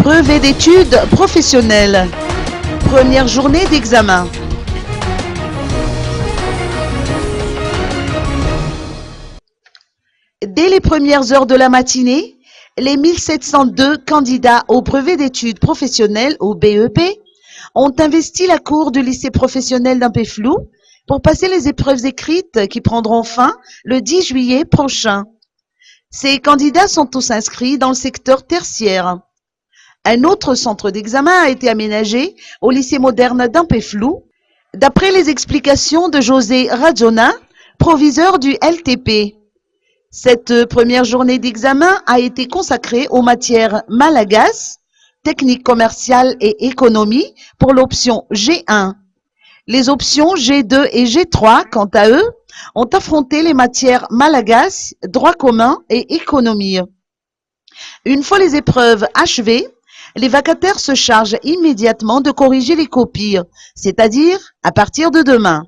Brevet d'études professionnelles. Première journée d'examen. Dès les premières heures de la matinée, les 1702 candidats au brevet d'études professionnelles, au BEP, ont investi la cour du lycée professionnel d'Ampéflou pour passer les épreuves écrites qui prendront fin le 10 juillet prochain. Ces candidats sont tous inscrits dans le secteur tertiaire. Un autre centre d'examen a été aménagé au lycée moderne d'Ampéflou, d'après les explications de José Radjona, proviseur du LTP. Cette première journée d'examen a été consacrée aux matières malagasy, technique commerciale et économie pour l'option G1. Les options G2 et G3, quant à eux, ont affronté les matières malagasy, droit commun et économie. Une fois les épreuves achevées, les vacataires se chargent immédiatement de corriger les copies, c'est-à-dire à partir de demain.